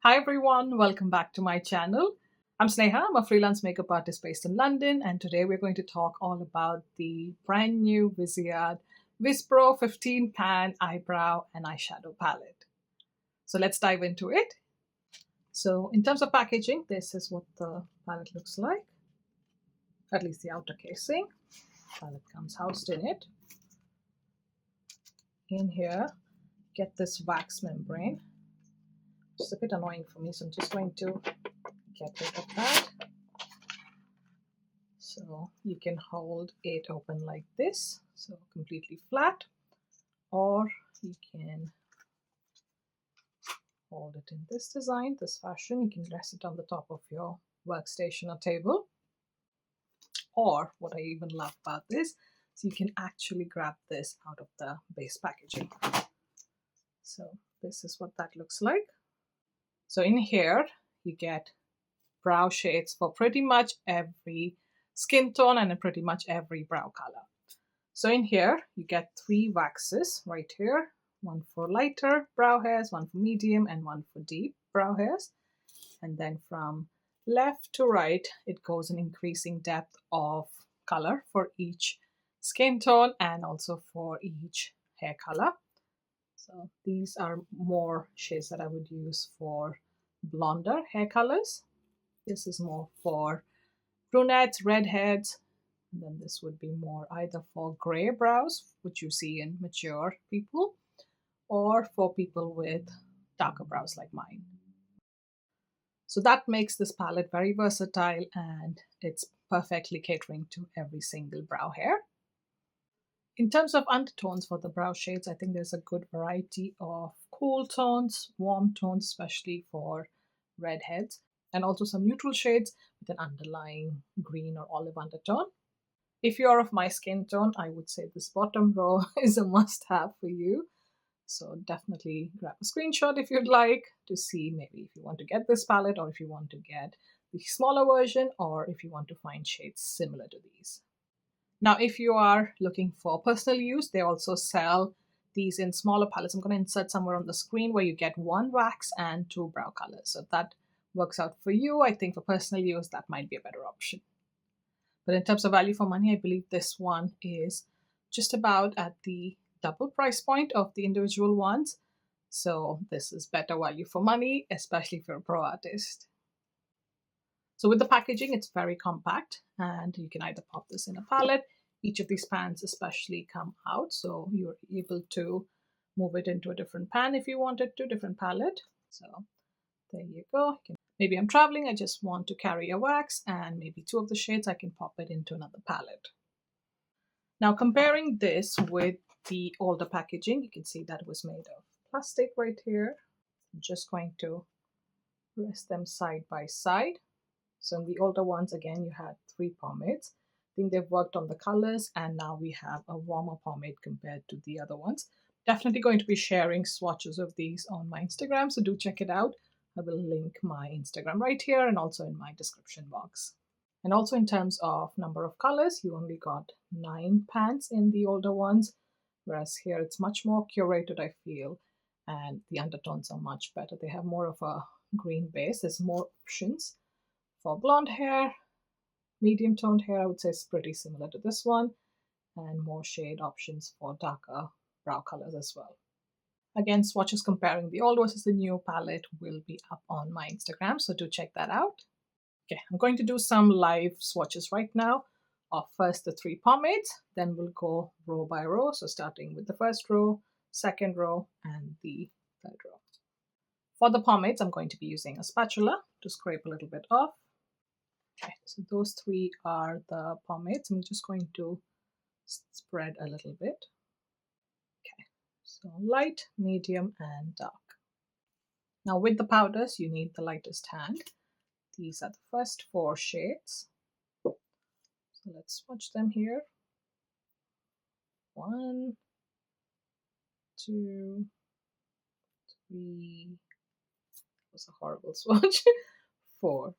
Hi everyone, welcome back to my channel. I'm Sneha, I'm a freelance makeup artist based in London, and today we're going to talk all about the brand new Viseart VisePro 15 pan eyebrow and eyeshadow palette. So let's dive into it. So in terms of packaging, this is what the palette looks like, at least the outer casing. The palette comes housed in it. In here, get this wax membrane. It's a bit annoying for me, so I'm just going to get rid of that. So you can hold it open like this, so completely flat, or you can hold it in this design, this fashion. You can rest it on the top of your workstation or table. Or what I even love about this, so you can actually grab this out of the base packaging. So this is what that looks like. So in here, you get brow shades for pretty much every skin tone and pretty much every brow color. So in here, you get 3 waxes right here, one for lighter brow hairs, one for medium, and one for deep brow hairs. And then from left to right, it goes in increasing depth of color for each skin tone and also for each hair color. So these are more shades that I would use for blonder hair colors. This is more for brunettes, redheads. And then this would be more either for gray brows, which you see in mature people, or for people with darker brows like mine. So that makes this palette very versatile, and it's perfectly catering to every single brow hair. In terms of undertones for the brow shades, I think there's a good variety of cool tones, warm tones, especially for redheads, and also some neutral shades with an underlying green or olive undertone. If you're of my skin tone, I would say this bottom row is a must-have for you. So definitely grab a screenshot if you'd like to see maybe if you want to get this palette, or if you want to get the smaller version, or if you want to find shades similar to these. Now, if you are looking for personal use, they also sell these in smaller palettes. I'm going to insert somewhere on the screen where you get 1 wax and 2 brow colors. So if that works out for you, I think for personal use, that might be a better option. But in terms of value for money, I believe this one is just about at the double price point of the individual ones. So this is better value for money, especially if you're a pro artist. So with the packaging, it's very compact, and you can either pop this in a palette. Each of these pans especially come out, so you're able to move it into a different pan if you wanted to, different palette. So there you go. Maybe I'm traveling, I just want to carry a wax, and maybe 2 of the shades, I can pop it into another palette. Now comparing this with the older packaging, you can see that it was made of plastic right here. I'm just going to rest them side by side. So in the older ones, again, you had 3 pomades. I think they've worked on the colors, and now we have a warmer pomade compared to the other ones. Definitely going to be sharing swatches of these on my Instagram, so do check it out. I will link my Instagram right here and also in my description box. And also in terms of number of colors, you only got 9 pans in the older ones, whereas here it's much more curated, I feel, and the undertones are much better. They have more of a green base. There's more options. For blonde hair, medium toned hair, I would say is pretty similar to this one, and more shade options for darker brow colors as well. Again, swatches comparing the old versus the new palette will be up on my Instagram, so do check that out. Okay, I'm going to do some live swatches right now of first the 3 pomades, then we'll go row by row, so starting with the first row, second row, and the third row. For the pomades, I'm going to be using a spatula to scrape a little bit off. Okay, so those 3 are the pomades. I'm just going to spread a little bit. Okay, so light, medium, and dark. Now with the powders, you need the lightest hand. These are the first 4 shades. So let's swatch them here. 1, 2, 3. That was a horrible swatch. 4.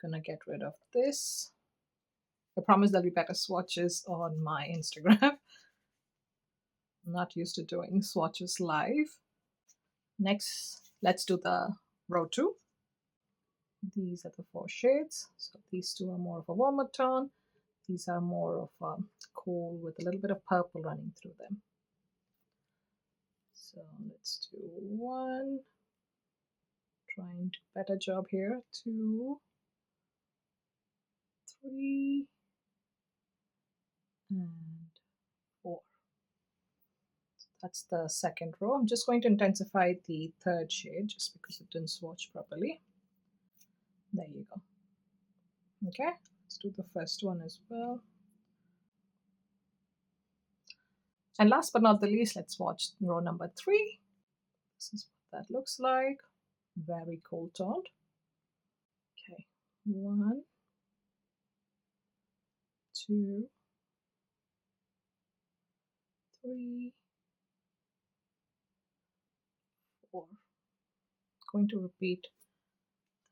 Gonna get rid of this. I promise there'll be better swatches on my Instagram. I'm not used to doing swatches live. Next, let's do the row 2. These are the 4 shades. So these 2 are more of a warmer tone. These are more of a cool with a little bit of purple running through them. So let's do 1. Trying to do a better job here. 2, 3, and 4. That's the second row. I'm just going to intensify the 3rd shade just because it didn't swatch properly. There you go. Okay, let's do the first one as well. And last but not the least, let's swatch row number 3. This is what that looks like. Very cool toned. Okay, 1, 2, 3, 4. Going to repeat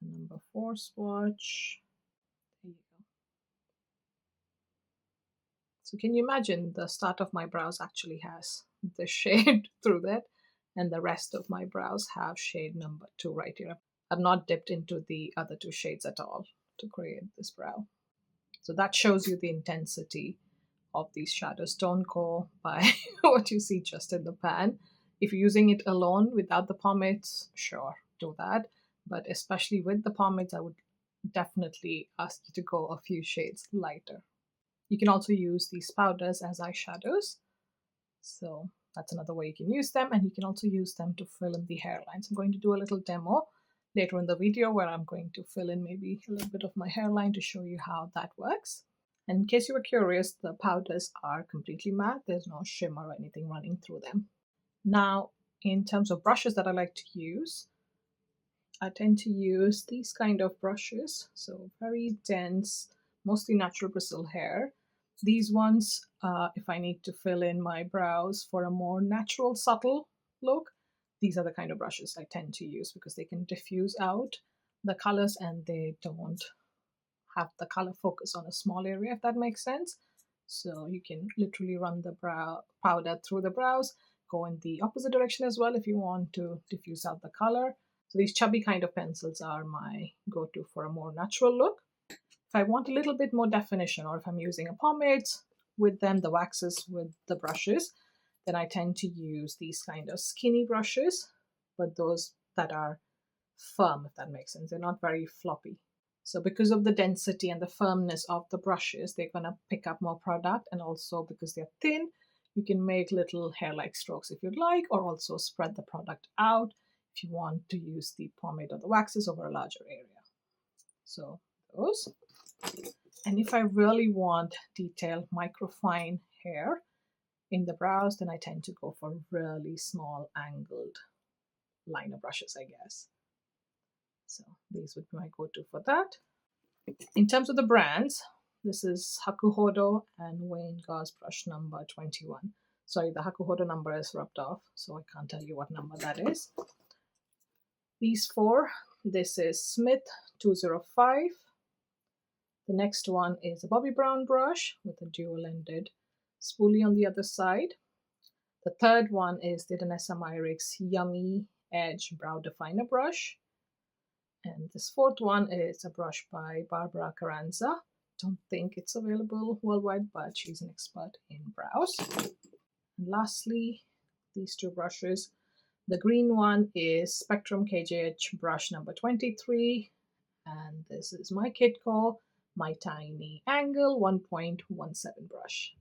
the number 4 swatch. There you go. So can you imagine the start of my brows actually has the shade through that, and the rest of my brows have shade number 2 right here. I've not dipped into the other 2 shades at all to create this brow. So that shows you the intensity of these shadows. Don't go by what you see just in the pan. If you're using it alone without the pomades, sure, do that. But especially with the pomades, I would definitely ask you to go a few shades lighter. You can also use these powders as eyeshadows. So that's another way you can use them, and you can also use them to fill in the hairlines. I'm going to do a little demo later in the video where I'm going to fill in maybe a little bit of my hairline to show you how that works. And in case you were curious, the powders are completely matte. There's no shimmer or anything running through them. Now, in terms of brushes that I like to use, I tend to use these kind of brushes. So very dense, mostly natural bristle hair. These ones, if I need to fill in my brows for a more natural, subtle look, these are the kind of brushes I tend to use because they can diffuse out the colors and they don't have the color focus on a small area, if that makes sense. So you can literally run the brow powder through the brows, go in the opposite direction as well if you want to diffuse out the color. So these chubby kind of pencils are my go-to for a more natural look. If I want a little bit more definition, or if I'm using a pomades with them, the waxes with the brushes, then I tend to use these kind of skinny brushes, but those that are firm, if that makes sense. They're not very floppy. So because of the density and the firmness of the brushes, they're going to pick up more product, and also because they're thin, you can make little hair-like strokes if you'd like, or also spread the product out if you want to use the pomade or the waxes over a larger area. So those. And if I really want detailed microfine hair in the brows, then I tend to go for really small angled liner brushes, I guess. So these would be my go-to for that. In terms of the brands, this is Hakuhodo and Wayne Gauze brush number 21. Sorry, the Hakuhodo number is rubbed off, so I can't tell you what number that is. These 4, this is Smith 205. The next one is a Bobbi Brown brush with a dual-ended spoolie on the other side. The third one is the Danessa Myricks Yummy Edge Brow Definer brush. And this 4th one is a brush by Barbara Carranza. Don't think it's available worldwide, but she's an expert in brows. And lastly, these 2 brushes. The green one is Spectrum KJH brush number 23. And this is my Kidco, my tiny angle 1.17 brush.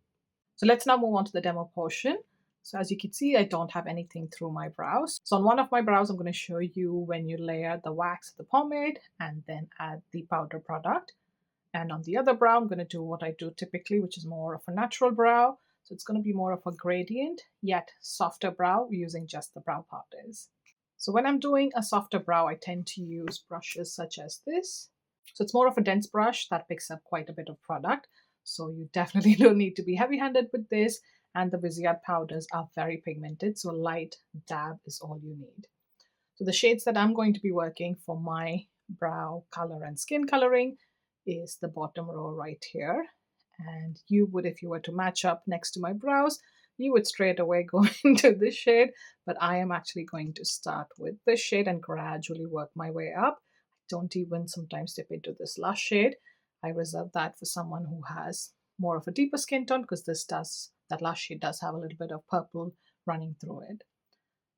So let's now move on to the demo portion. So as you can see, I don't have anything through my brows. So on one of my brows, I'm going to show you when you layer the wax, the pomade, and then add the powder product. And on the other brow, I'm going to do what I do typically, which is more of a natural brow. So it's going to be more of a gradient, yet softer brow using just the brow powders. So when I'm doing a softer brow, I tend to use brushes such as this. So it's more of a dense brush that picks up quite a bit of product. So you definitely don't need to be heavy-handed with this. And the Viseart powders are very pigmented, so a light dab is all you need. So the shades that I'm going to be working for my brow color and skin coloring is the bottom row right here. And you would, if you were to match up next to my brows, you would straight away go into this shade, but I am actually going to start with this shade and gradually work my way up. I don't even sometimes dip into this last shade. I reserve that for someone who has more of a deeper skin tone, because that last shade does have a little bit of purple running through it.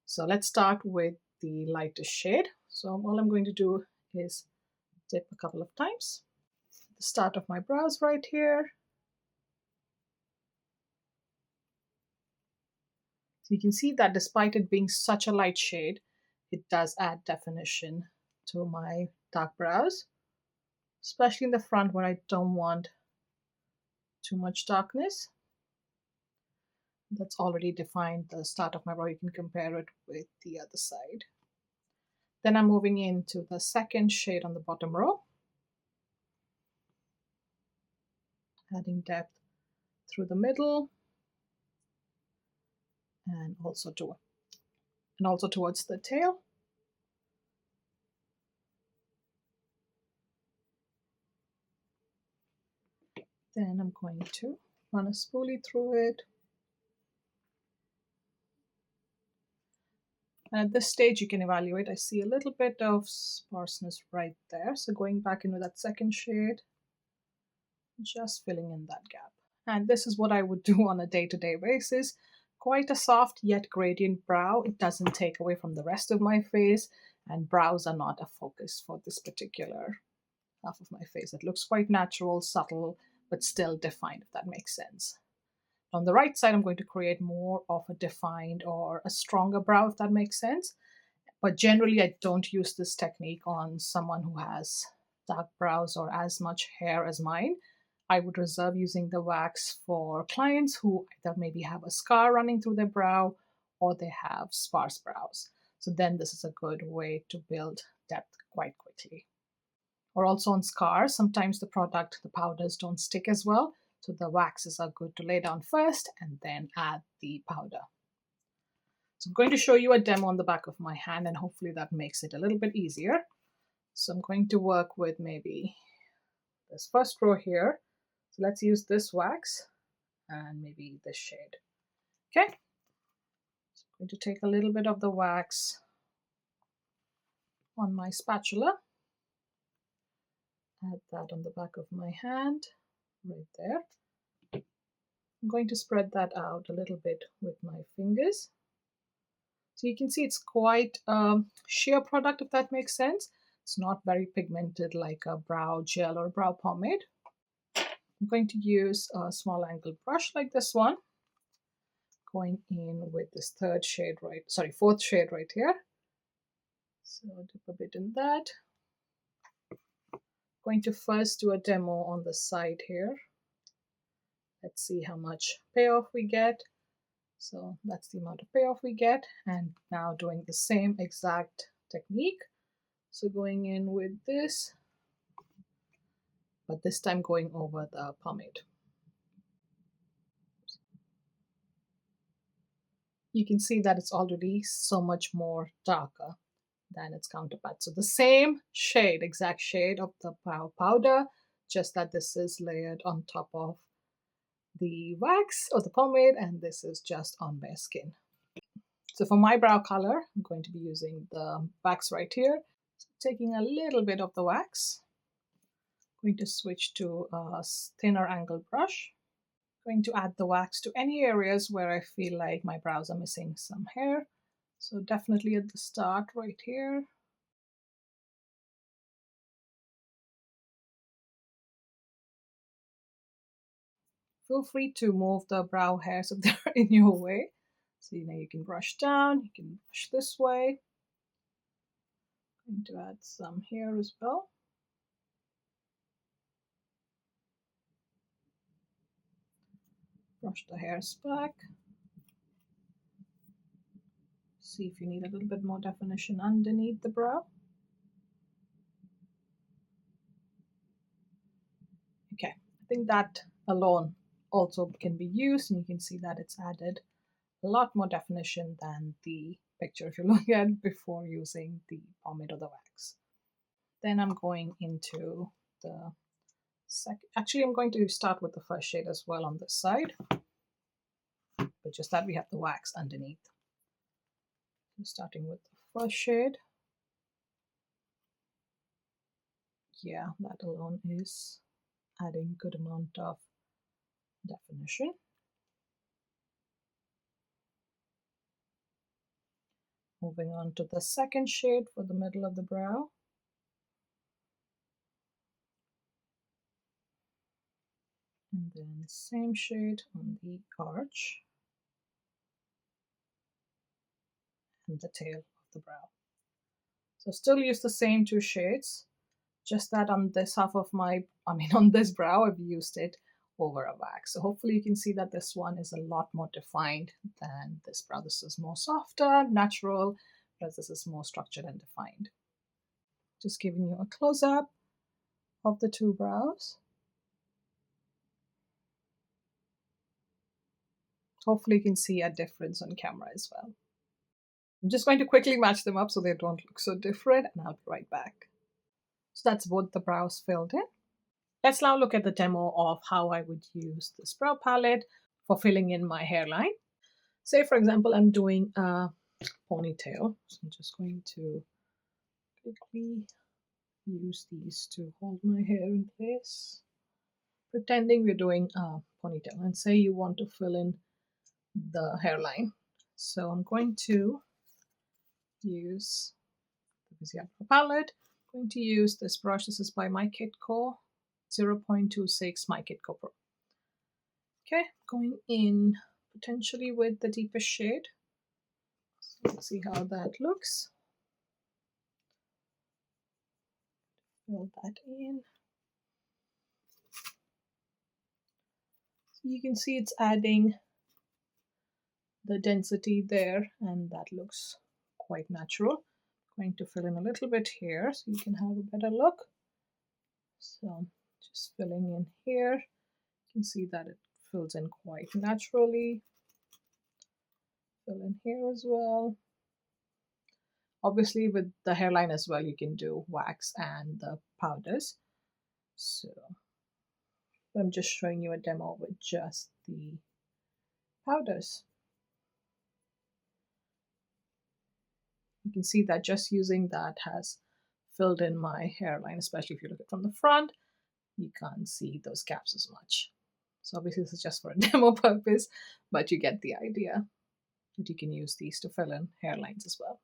So let's start with the lightest shade. So all I'm going to do is dip a couple of times. The start of my brows right here. So you can see that despite it being such a light shade, it does add definition to my dark brows, especially in the front where I don't want too much darkness. That's already defined the start of my brow. You can compare it with the other side. Then I'm moving into the second shade on the bottom row, adding depth through the middle and also towards the tail. Then I'm going to run a spoolie through it. And at this stage, you can evaluate. I see a little bit of sparseness right there. So going back into that second shade, just filling in that gap. And this is what I would do on a day-to-day basis. Quite a soft yet gradient brow. It doesn't take away from the rest of my face, and brows are not a focus for this particular half of my face. It looks quite natural, subtle, but still defined, if that makes sense. On the right side, I'm going to create more of a defined or a stronger brow, if that makes sense. But generally, I don't use this technique on someone who has dark brows or as much hair as mine. I would reserve using the wax for clients who either maybe have a scar running through their brow or they have sparse brows. So then this is a good way to build depth quite quickly. Or also on scars, sometimes the powders don't stick as well. So the waxes are good to lay down first and then add the powder. So I'm going to show you a demo on the back of my hand, and hopefully that makes it a little bit easier. So I'm going to work with maybe this first row here. So let's use this wax and maybe this shade. Okay. So I'm going to take a little bit of the wax on my spatula. Add that on the back of my hand, right there. I'm going to spread that out a little bit with my fingers. So you can see it's quite a sheer product, if that makes sense. It's not very pigmented like a brow gel or brow pomade. I'm going to use a small angled brush like this one, going in with this fourth shade right here. So dip a bit in that. Going to first do a demo on the side here. Let's see how much payoff we get. So that's the amount of payoff we get. And now doing the same exact technique. So going in with this, but this time going over the pomade. You can see that it's already so much more darker than its counterpart. So the same shade, exact shade of the brow powder, just that this is layered on top of the wax or the pomade, and this is just on bare skin. So for my brow color, I'm going to be using the wax right here. So taking a little bit of the wax, going to switch to a thinner angled brush. Going to add the wax to any areas where I feel like my brows are missing some hair. So definitely at the start right here. Feel free to move the brow hairs if they're in your way. So you can brush down, you can brush this way. Going to add some here as well. Brush the hairs back. See if you need a little bit more definition underneath the brow. Okay, I think that alone also can be used, and you can see that it's added a lot more definition than the picture if you look at before using the pomade or the wax. Then I'm going into the second. Actually, I'm going to start with the first shade as well on this side. but just that we have the wax underneath. So starting with the first shade. Yeah, that alone is adding good amount of definition. Moving on to the second shade for the middle of the brow. And then same shade on the arch and the tail of the brow. So still use the same two shades, just that on this half of on this brow, I've used it over a wax. So hopefully you can see that this one is a lot more defined than this brow. This is more softer, natural, whereas this is more structured and defined. Just giving you a close-up of the two brows. Hopefully you can see a difference on camera as well. I'm just going to quickly match them up so they don't look so different, and I'll be right back. So that's both the brows filled in. Let's now look at the demo of how I would use this brow palette for filling in my hairline. Say, for example, I'm doing a ponytail. So I'm just going to quickly use these to hold my hair in place, pretending we're doing a ponytail. And say you want to fill in the hairline. So I'm going to use the Viseart palette. I'm going to use this brush. This is by My Kit Co. 0.26 My Kit Co Pro. Okay, going in potentially with the deepest shade. So let's see how that looks. Fill that in. So you can see it's adding the density there, and that looks quite natural. I'm going to fill in a little bit here so you can have a better look. So just filling in here. You can see that it fills in quite naturally. Fill in here as well. Obviously with the hairline as well, you can do wax and the powders. So I'm just showing you a demo with just the powders. You can see that just using that has filled in my hairline, especially if you look at it from the front, you can't see those gaps as much. So obviously this is just for a demo purpose, but you get the idea that you can use these to fill in hairlines as well.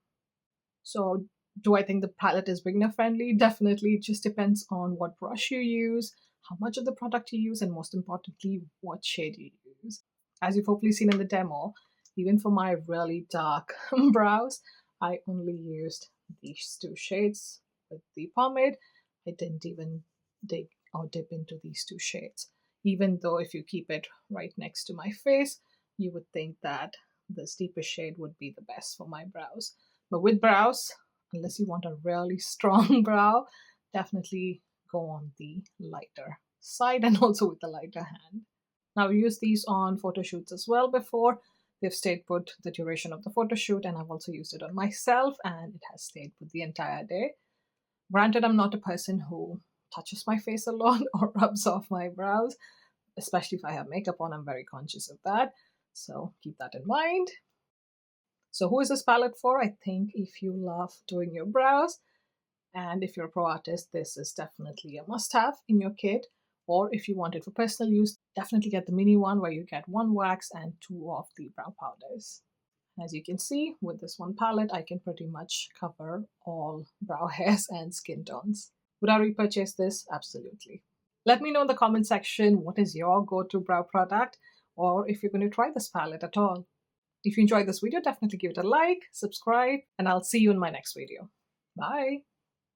So do I think the palette is beginner friendly? Definitely. It just depends on what brush you use, how much of the product you use, and most importantly, what shade you use. As you've hopefully seen in the demo, even for my really dark brows, I only used these two shades with the pomade. I didn't even dig or dip into these two shades. Even though if you keep it right next to my face, you would think that this deepest shade would be the best for my brows. But with brows, unless you want a really strong brow, definitely go on the lighter side and also with the lighter hand. Now, we used these on photo shoots as well before. They've stayed put the duration of the photo shoot, and I've also used it on myself, and it has stayed put the entire day. Granted, I'm not a person who touches my face a lot or rubs off my brows, especially if I have makeup on. I'm very conscious of that, so keep that in mind. So who is this palette for? I think if you love doing your brows, and if you're a pro artist, this is definitely a must-have in your kit. Or if you want it for personal use, definitely get the mini one where you get one wax and two of the brow powders. As you can see, with this one palette, I can pretty much cover all brow hairs and skin tones. Would I repurchase this? Absolutely. Let me know in the comment section what is your go-to brow product, or if you're going to try this palette at all. If you enjoyed this video, definitely give it a like, subscribe, and I'll see you in my next video. Bye!